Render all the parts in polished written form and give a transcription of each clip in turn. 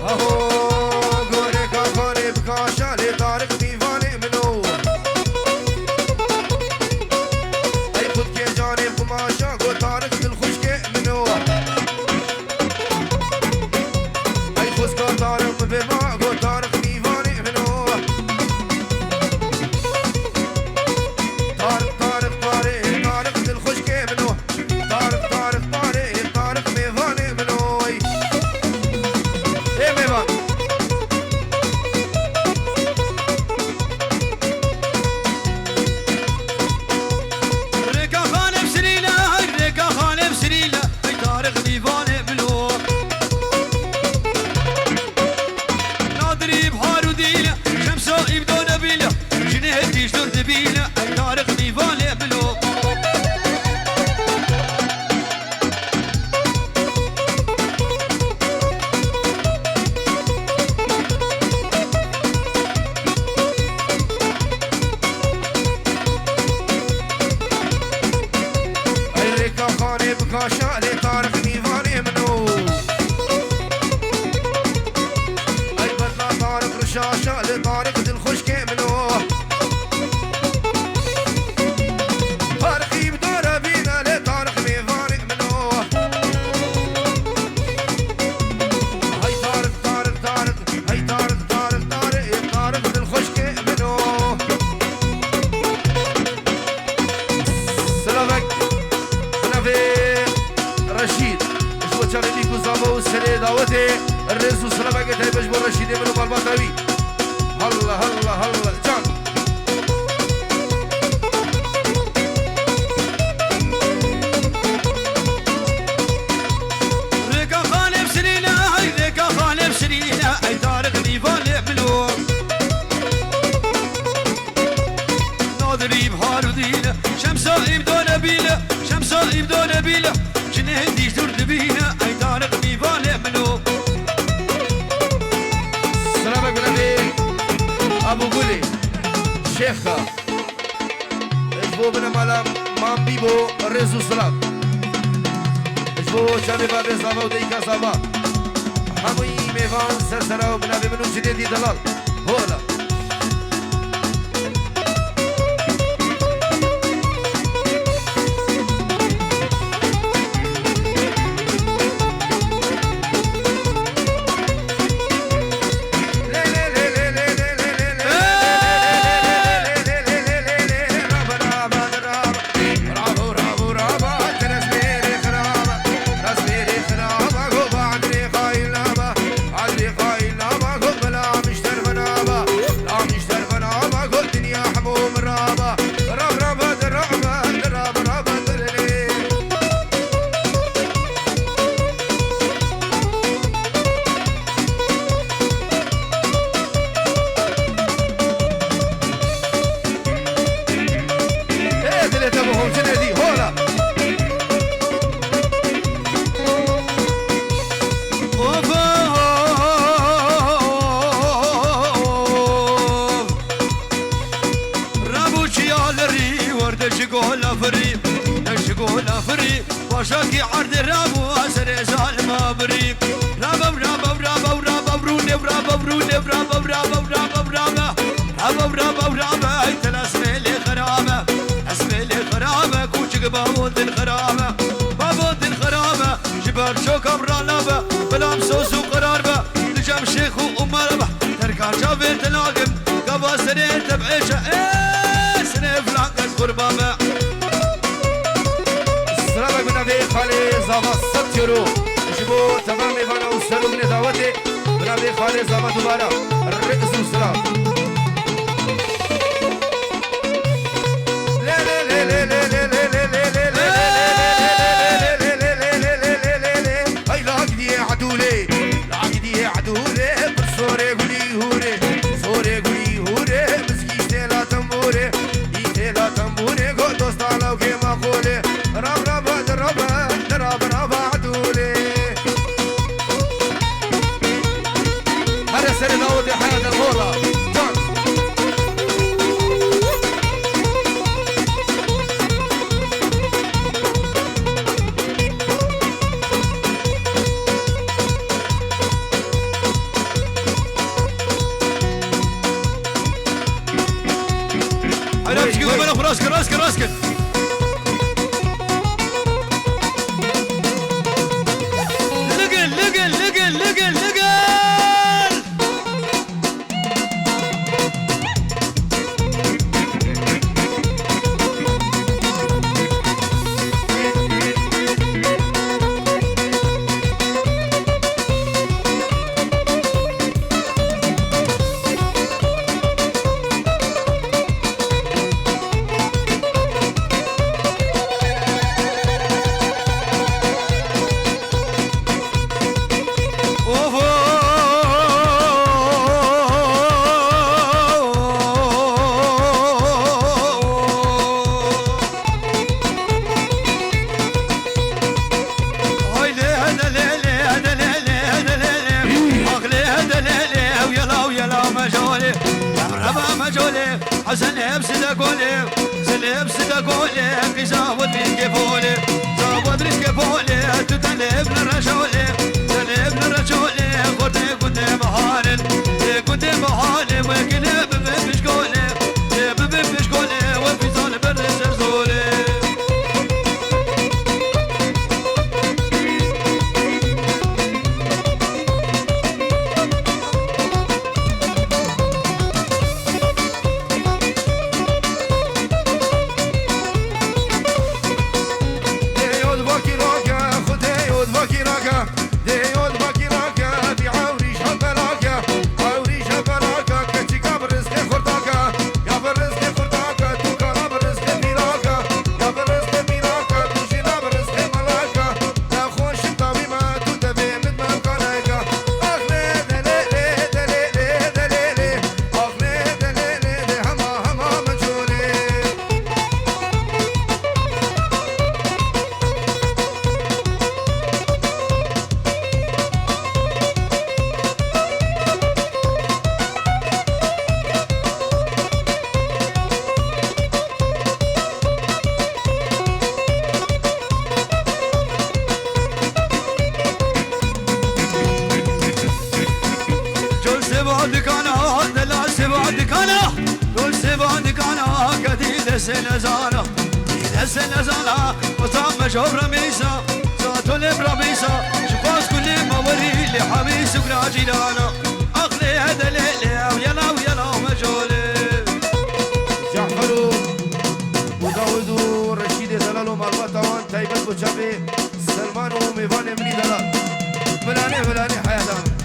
اهو گوره کافاره بکاشاله طارق دیوانه منو ای خود که جانه قماشا گو طارق دل خوش که منو ای خوزکار طارق به ما گو طارق دیوانه منو طارق طارق طارق طارق دل خوش که منو طارق طارق طارق طارق میوانه منو ای میوان ريكا خانم سريلة هاي ريكا خانم سريلة هاي طارق ديوانه منو نادري بحار وديلة شمسو يبدو نبيلة جنيه تيجدر دبيلة هاي طارق ديوانه منو ای ریکا خانه بکاشاله طارق دیوانه منو ای بدلا طارق رشاشاله طارق دل خوش که منو طارقی بدوره بینه لی طارق میوانه منو ای طارق طارق طارق ای طارق طارق طارق طارق دل خوش که منو سلامك رشيد شو تشاري ليكو زابو السنة دعوتي الرئيس وسلامك تاي بجبر رشيد منو بالبطاوي هلا هلا هلا جان ريكا خانم سريلة هاي ريكا خانم سريلة هاي طارق ديوانه منو نادري بحار وديلة شمسو يبدو نبيلة شمسو يبدو نبيلة جنيه تيجدر دبيلة هاي طارق ديوانه منو سلامك بنبي ابو قولي شيخة اشبو بنا مالا مام بيبو الرئيس وسلام اشبو شامي بابي زابا وديكا زابا هموي ميفان سرسرا وبنبي منو جديدي دلال هولا وشاكي عرض الراب واسر زال ما بريب راب راب راب راب بروني راب بروني راب راب راب راب راب راب هاي اسمي لي خرابه اسمي لي خرابه كوشك بابود الخرابه بابود الخرابه جبر شوك برالبه بلام سوسو قراربه نجم شيخ وامربه تركا شافير تلاقم قبا سنين تبعيشه سنين فلانكس قربابه سلامك بنبي خالي زابا 6 يورو جبو تمام ايفانا وسلو من دعوتي بنبي خالي زابا دوباره الرئيس والسلام لا لا لا لا لا لا لا لا لا لا هاي لاقدي عدولي لاقدي عدولي بالصوري قولي هوري صوري قولي هوري مسكيشتي لا تنبوري ايتي لا تنبوري قول دوست على وكيما قولي راب راب راب راب راب عدولي هذا سر داود حياة الغولة جان راسك لقل حسن بسدقولي قزاود ريسكفولي زاود ريسكفولي تتلب للرجولي تلب للرجولي خدي قدام حالل قدام حالي وكلاب بمشقولي بمشقولي وفي ظالم الرزرزولي سنزانا سنزانا وطعم شهر ميسا ساتو لبراميسا شفاس كل ما وري لي حميس وراجلانا اخلي هذا ليلي ويلا مجولي جعفر وداود ورشيد دلالو مالبطوان تايبت بوشابي سلمان وميفان مني دلال فلاني حياتان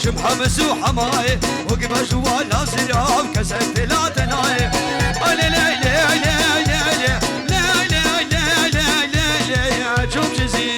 شمحة مسوحة ماي وقبها جوال ناصر عام كسرت لا تناي لا لا لا لا لا لا لا لا لا شوف جزيرة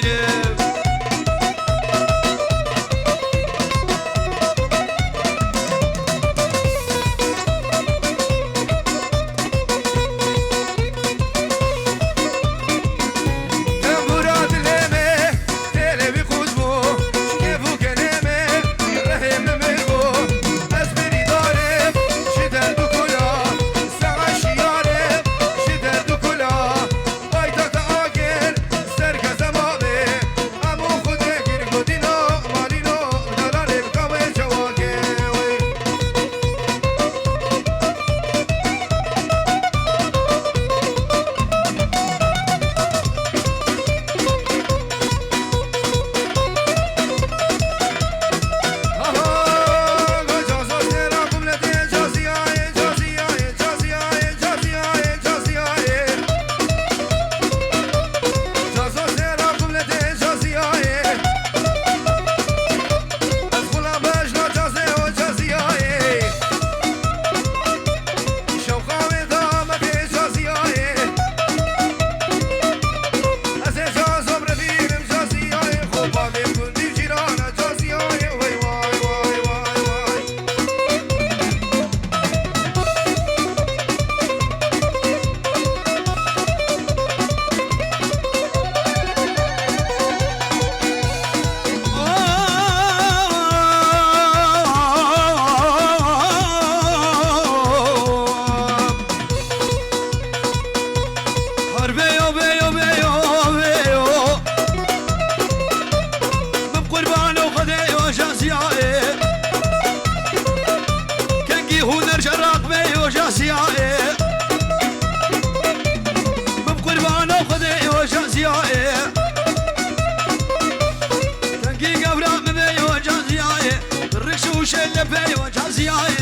شل بي وجازياي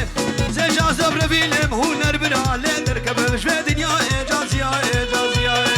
زي جاز برفيلم هنر برالي نركب بشوي دنياي جازياي جازياي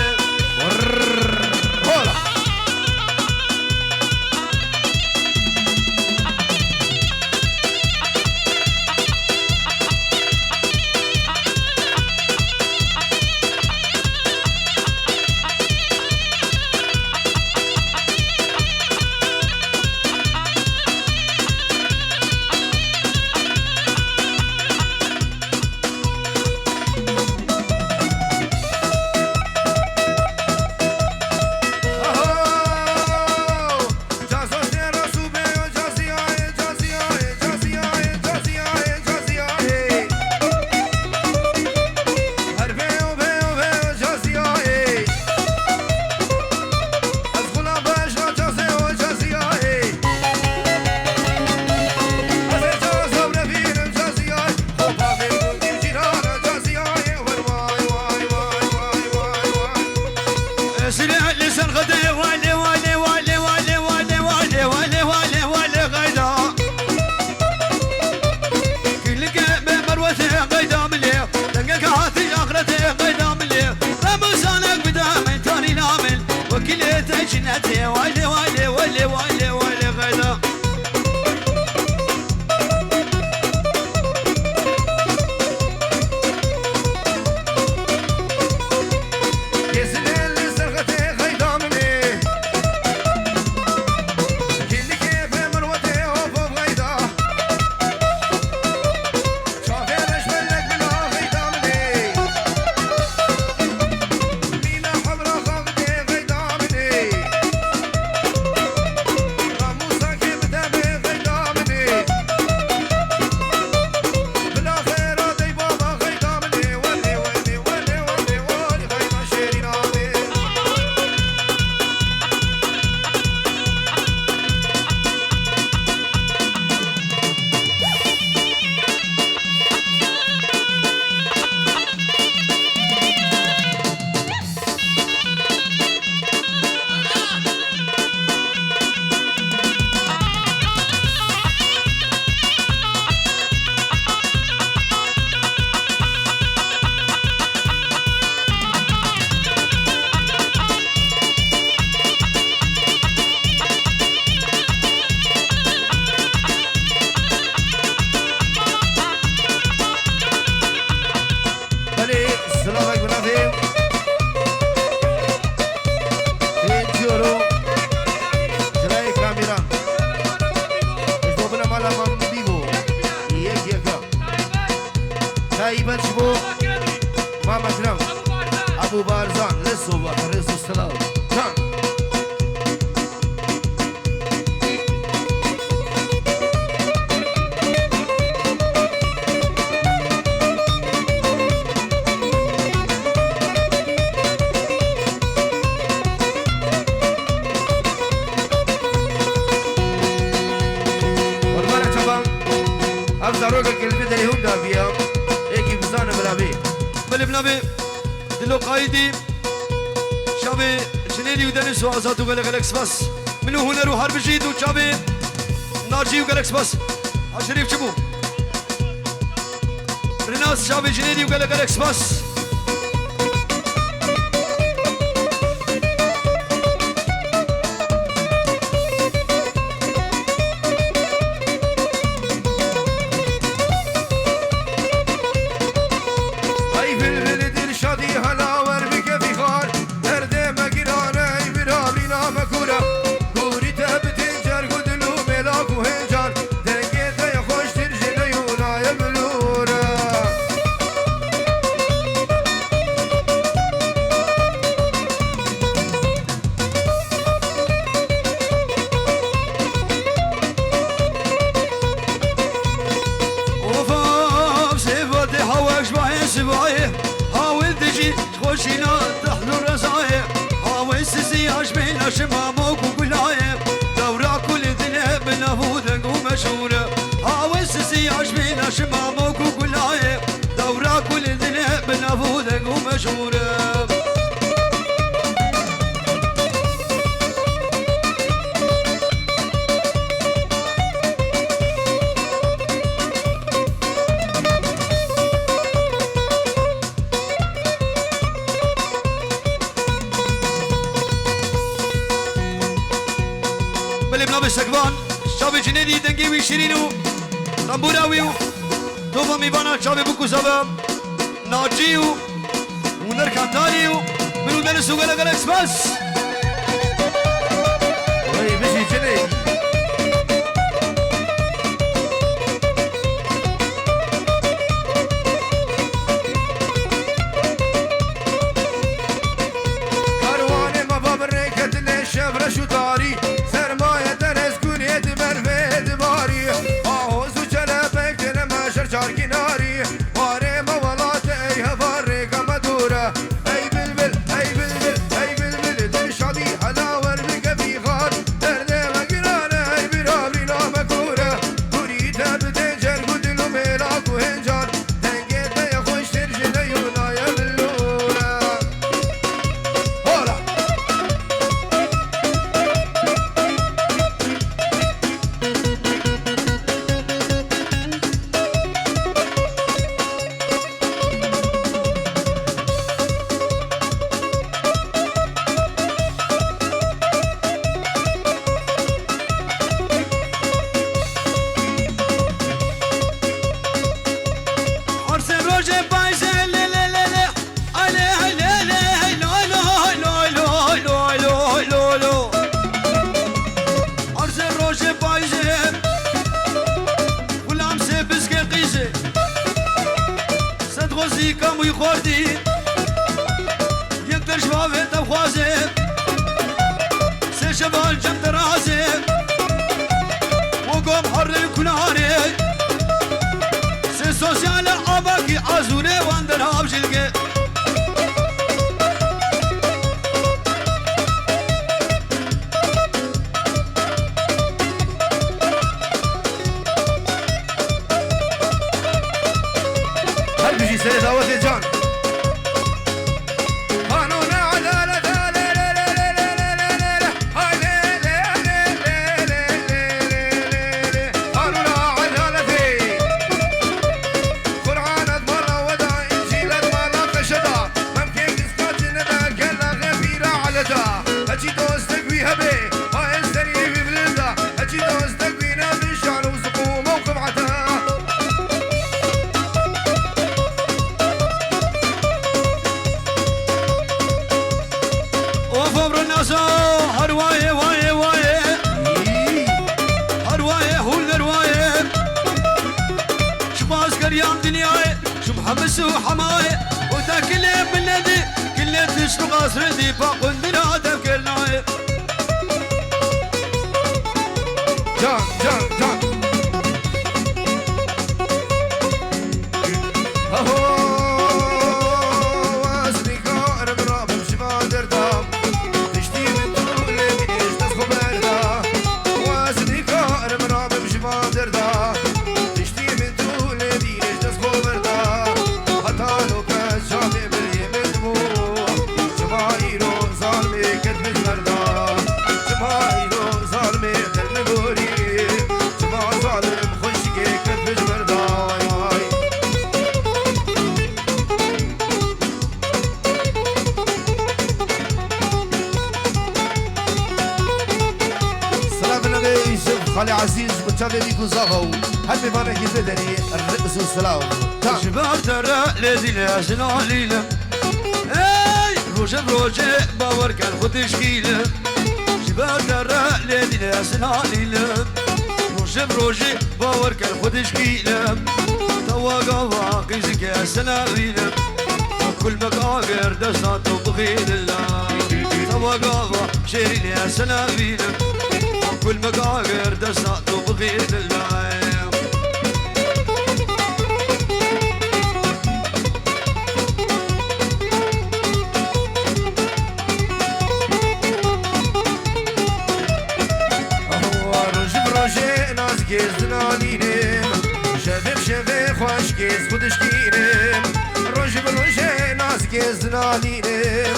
هولا ابو بارزان للصبح رزق السلام بلبنابي دلو قايدي شابي جنيدي ودنس وعزات وقال غلكس بس منو هنر وحرب جيد وشابي ناجي وقالكس بس عشريف شبو رناس شابي جنيدي وقال غلكس بس خوشينا تحلو رزايا هاوي سيسي عجبين شماموك وقلايا دورا كل دنيا بنافودك ومشهورة هاوي سيسي عجبين شماموك وقلايا دورا كل دنيا بنافودك ومشهورة سكبان شاب جنيدي دنجي وشيرينو طنبوراويو توفا ميفانا شاب بوكو سبب ناجيو ونركان تانيو منو درسو غلا غلا اكسباس وي بيجي جنيدي شو داري سرماية درس كوني دمر في دماري آهوز وشلبك لما شرشار كناري واري مولات اي هفاري كمدورة اي بلبل اي بلبل اي بلبل تشعدي حلاور بقبي غار دردي مقرانة اي برابري لا مكورة كوريتا بتنجر قدلو ميلاك وهنجار تنقيت يا خوش ترجل يونا يا بلورة هولا كم يخوردي يقدر شبابه تبخوازي سيشبال جمد رازي وقوم حر الكناري سي سوسيال اباكي عزوري واندر هابجلقي سيد دعوة الجان قانون عدالة قانون عدالة قرآن مرة ودا إنجيل مرة قشدا ممكن تسكت ندى كلا غفيرة علدا أجي دوستك بيها بي هاي السري ببلدا أجي دوستك بينا بالشعر وسقو موقف عدا هروايه وايه وايه هروايه هو الروايه شباز قريان دنياي شو محمس وحمايه وتاكل بلدي كل تشرق قصردي باقون بنادم كلناي جان جان جان اهو واسني كار مراب شفا دردام دردا تشتي من طول دينش تسخو بردا حتى لو كان شامي بري مدمو شمايرو ظالمي كتب مردا شمايرو ظالمي كتب بوري شما ظالم خشكي كتب مردا واي واي صلاة النبي يوسف خالي عزيز متابع بيكو زاغو هل بمانا كيفدني الرئيس والسلام شباب ترى لذي لازنا ليلة اي روجة بروجة باور كان خد شكيلة شباب ترى لذي لازنا ليلة روجة بروجة باور كان خد شكيلة توا قوا قيزك يا سنابيلة كل مقاقر دسات وبغيل الله توا قوا شيرين يا سنابيلة كل مقاقر دسات وبغيل الله خوش کس خودش گیرم روش بروشه ناز کس نالینم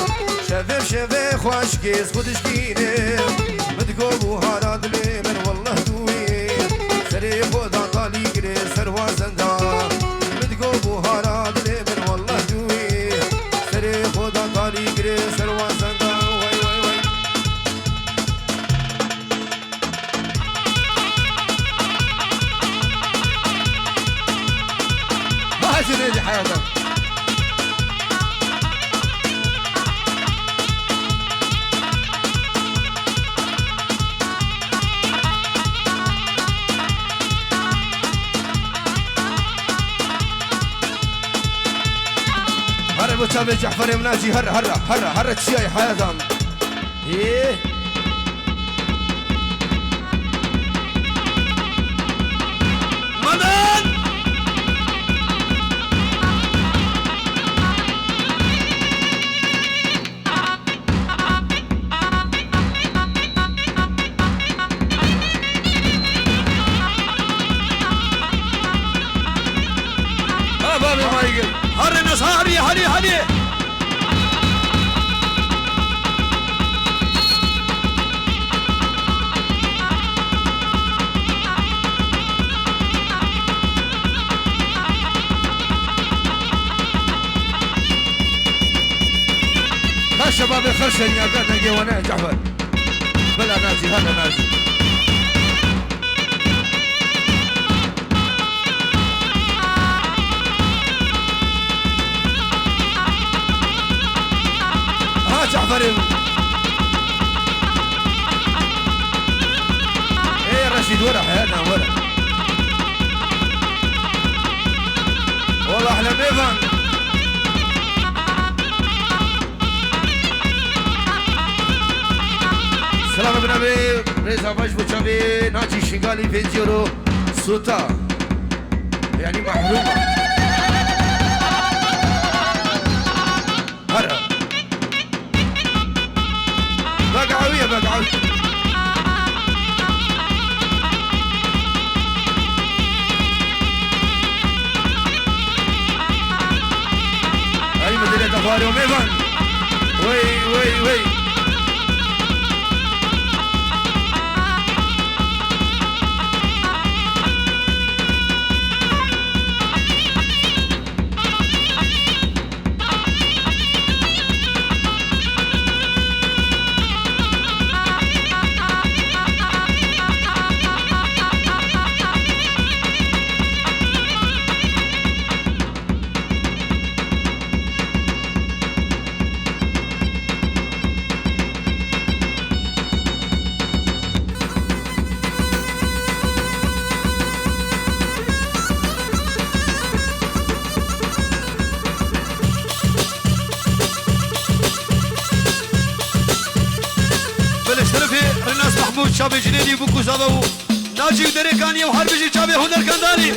شفف شفف خوش کس خودش گیرم بتگو بوهارا دلی من والله دوی سری خدا تالی گره سروا زندا بتگو بوهارا دلی من والله دوی سری خدا تالی گره سروا زندا وای وای وای حسن هذه حياتك هرا بوتشافي جعفر مناجي هرا هرا هرا هرا تشياي حياتهم ايه مدن بابي ما يقل هر نصاري هري هري ها شباب خرشن يا قد نجي وانا جعفر بلا نازي هذا نازي ها جعفر ايه رشيد ورا حياتنا ورا والله احلى ميفان سلام ابن ابي رضا باش بوشافي ناجي شنغالي بنجيرو سوتا يعني محرومة هرا بقعوية بقعوية اي مدينة افاري وميفان وي وي وي الناس محمود شابي جنيدي بوكو زادو ناجي دريكاني وحربجي شابي هنر كنداني